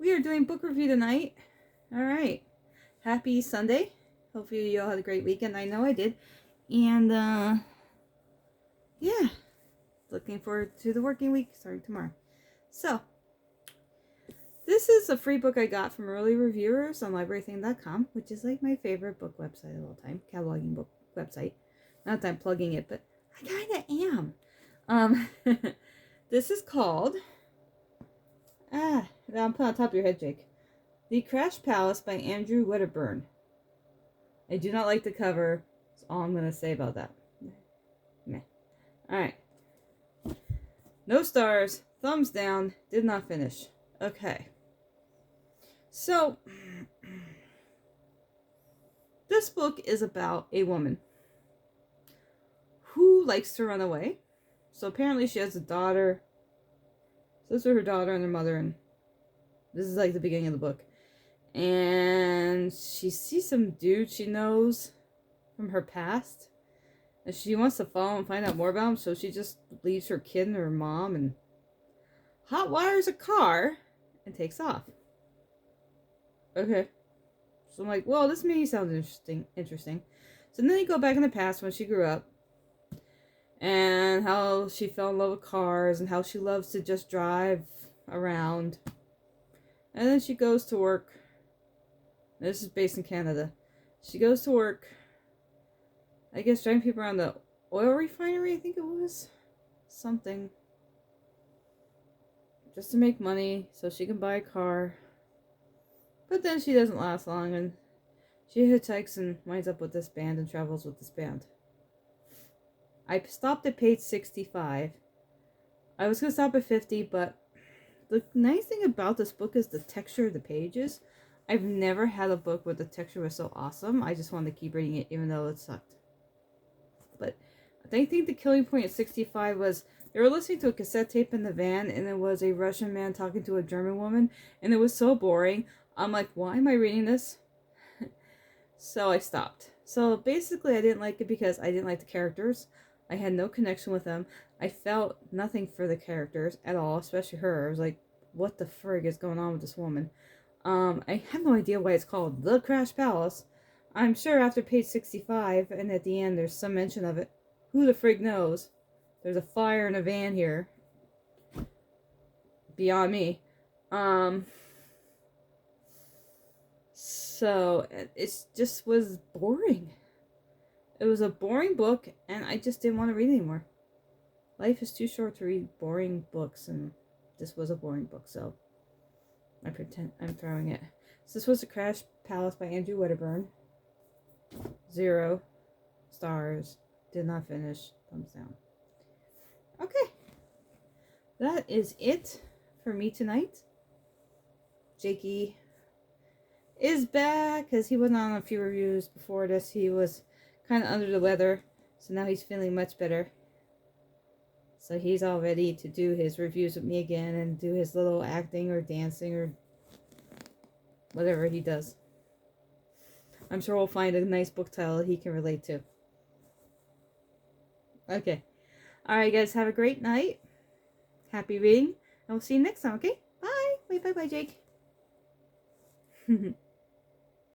We are doing book review tonight. All right. Happy Sunday. Hopefully you all had a great weekend. I know I did. And, yeah. Looking forward to the working week starting tomorrow. So, this is a free book I got from early reviewers on librarything.com, which is like my favorite book website of all time. Cataloging book website. Not that I'm plugging it, but I kind of am. This is called... now I'm putting on top of your head, Jake. The Crash Palace by Andrew Wedderburn. I do not like the cover. That's all I'm going to say about that. Meh. Alright. No stars. Thumbs down. Did not finish. Okay. So, this book is about a woman who likes to run away. So apparently she has a daughter. So this is her daughter and her mother, and this is like the beginning of the book. And she sees some dude she knows from her past. And she wants to follow and find out more about him, so she just leaves her kid and her mom and hot wires a car and takes off. Okay. So I'm like, well, this maybe sounds interesting. So then they go back in the past when she grew up. And how she fell in love with cars and how she loves to just drive around. And then she goes to work. This is based in Canada. She goes to work, I guess, driving people around the oil refinery, I think it was. Something. Just to make money so she can buy a car. But then she doesn't last long and she hitchhikes and winds up with this band and travels with this band. I stopped at page 65. I was going to stop at 50, but the nice thing about this book is the texture of the pages. I've never had a book where the texture was so awesome. I just wanted to keep reading it even though it sucked. But I think the killing point at 65 was they were listening to a cassette tape in the van and it was a Russian man talking to a German woman and it was so boring. I'm like, why am I reading this? So I stopped. So basically I didn't like it because I didn't like the characters. I had no connection with them. I felt nothing for the characters at all, especially her. I was like, what the frig is going on with this woman? I have no idea why it's called The Crash Palace. I'm sure after page 65 and at the end there's some mention of it. Who the frig knows? There's a fire in a van here. Beyond me. So it just was boring. It was a boring book, and I just didn't want to read anymore. Life is too short to read boring books, and this was a boring book, so I pretend I'm throwing it. So this was The Crash Palace by Andrew Wedderburn. 0 stars. Did not finish. Thumbs down. Okay. That is it for me tonight. Jakey is back, because he wasn't on a few reviews before this. He was kind of under the weather, so now he's feeling much better. So he's all ready to do his reviews with me again and do his little acting or dancing or whatever he does. I'm sure we'll find a nice book title he can relate to. Okay. Alright guys, have a great night. Happy reading. And we'll see you next time, okay? Bye! Wait, bye-bye, Jake.